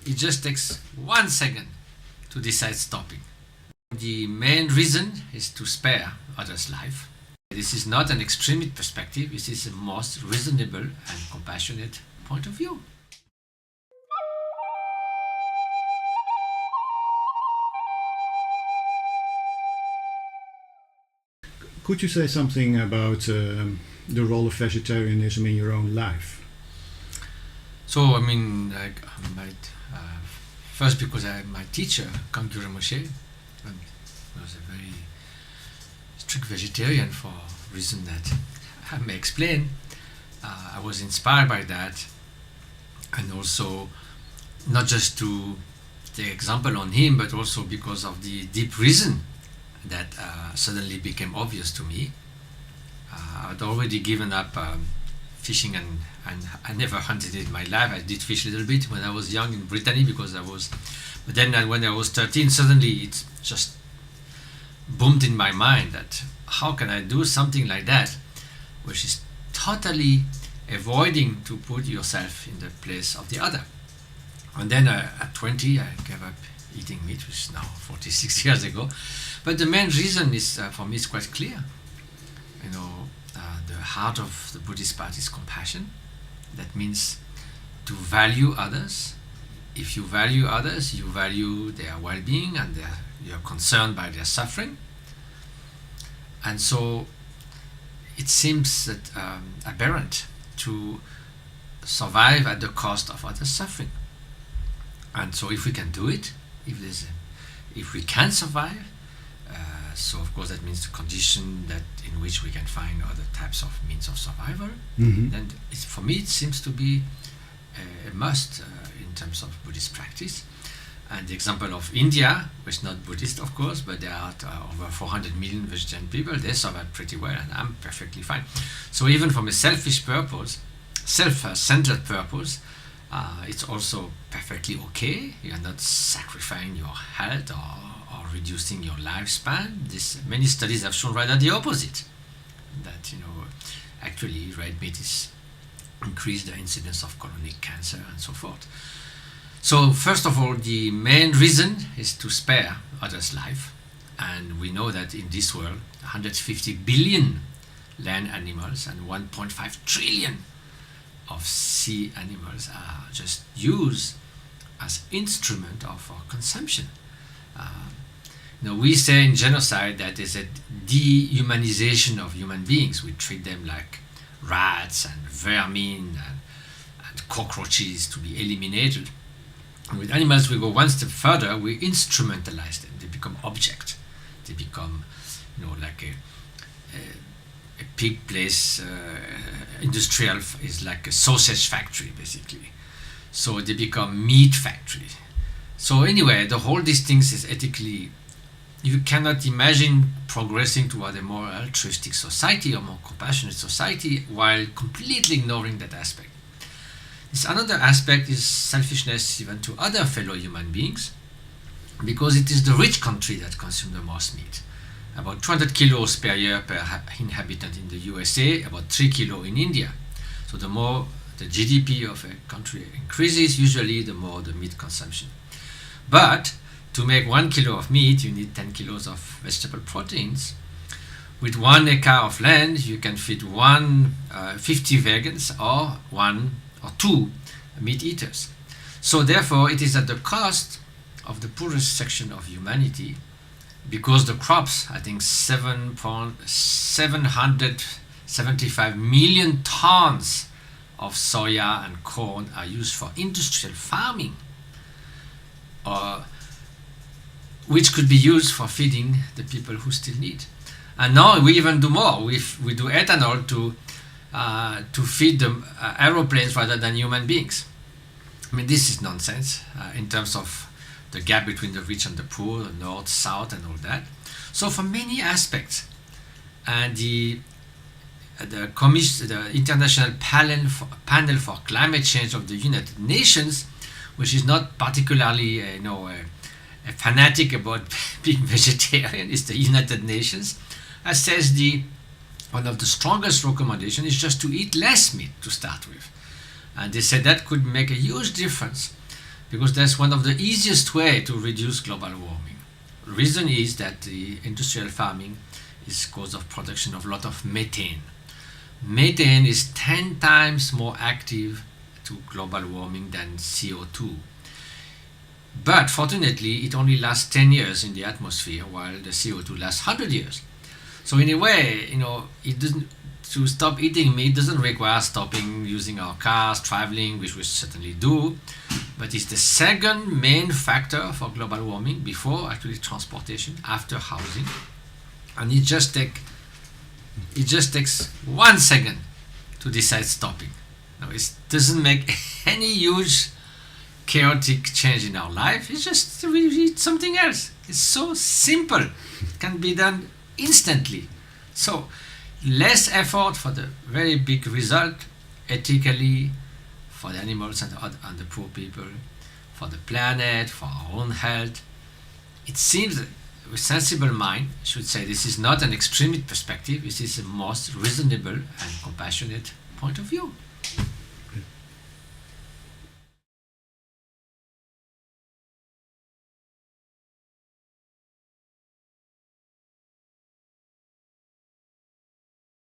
it just takes 1 second to decide stopping. The main reason is to spare others' life. This is not an extremist perspective, this is the most reasonable and compassionate point of view. Could you say something about the role of vegetarianism in your own life? So, I mean, first because my teacher, Kankyur Moshe, was a very strict vegetarian for a reason that I may explain. I was inspired by that, and also not just to take example on him, but also because of the deep reason that suddenly became obvious to me. I'd already given up fishing, and I never hunted in my life. I did fish a little bit when I was young in Brittany but then when I was 13, suddenly it just boomed in my mind that how can I do something like that, which is totally avoiding to put yourself in the place of the other. And then at 20, I gave up eating meat, which is now 46 years ago. But the main reason is, for me, is quite clear. The heart of the Buddhist path is compassion. That means to value others. If you value others, you value their well-being and you're concerned by their suffering. And so it seems that aberrant to survive at the cost of others' suffering. And so if we can do it, if we can survive, so of course that means the condition that in which we can find other types of means of survival. Then for me it seems to be a must in terms of Buddhist practice. And the example of India, which is not Buddhist of course, but there are over 400 million vegetarian people, they survive pretty well, and I'm perfectly fine. So even from a selfish purpose, self-centered purpose, it's also perfectly okay. You are not sacrificing your health or reducing your lifespan. Many studies have shown rather the opposite, that actually red meat is increase the incidence of colonic cancer and so forth. So first of all, the main reason is to spare others' life, and we know that in this world 150 billion land animals and 1.5 trillion of sea animals are just used as instrument of our consumption. We say in genocide that there's a dehumanization of human beings. We treat them like rats and vermin and cockroaches to be eliminated. And with animals we go one step further, we instrumentalize them. They become objects. They become like a pig place, industrial is like a sausage factory basically. So they become meat factory. So anyway, the whole these things is ethically, you cannot imagine progressing toward a more altruistic society or more compassionate society while completely ignoring that aspect. This another aspect is selfishness even to other fellow human beings, because it is the rich country that consumes the most meat. About 200 kilos per year per inhabitant in the USA, about 3 kilos in India. So the more the GDP of a country increases, usually the more the meat consumption. But to make 1 kilo of meat, you need 10 kilos of vegetable proteins. With 1 acre of land, you can feed 50 vegans or 1 or 2 meat eaters. So therefore, it is at the cost of the poorest section of humanity, because the crops, I think 775 million tons of soya and corn are used for industrial farming, which could be used for feeding the people who still need. And now we even do more. We do ethanol to feed the aeroplanes rather than human beings. I mean, this is nonsense in terms of the gap between the rich and the poor, the north, south, and all that. So for many aspects, and the International Panel for Climate Change of the United Nations, which is not particularly a fanatic about being vegetarian, is the United Nations, says one of the strongest recommendations is just to eat less meat to start with. And they said that could make a huge difference because that's one of the easiest way to reduce global warming. The reason is that the industrial farming is cause of production of a lot of methane. Methane is 10 times more active to global warming than CO2. But fortunately, it only lasts 10 years in the atmosphere, while the CO2 lasts 100 years. So in a way, it doesn't, to stop eating meat doesn't require stopping using our cars, traveling, which we certainly do, but it's the second main factor for global warming before actually transportation, after housing. And it just takes 1 second to decide stopping. Now, it doesn't make any huge chaotic change in our life. It's just we eat something else. It's so simple. It can be done instantly. So less effort for the very big result, ethically, for the animals and the poor people, for the planet, for our own health. It seems that a sensible mind should say this is not an extremist perspective, this is the most reasonable and compassionate point of view.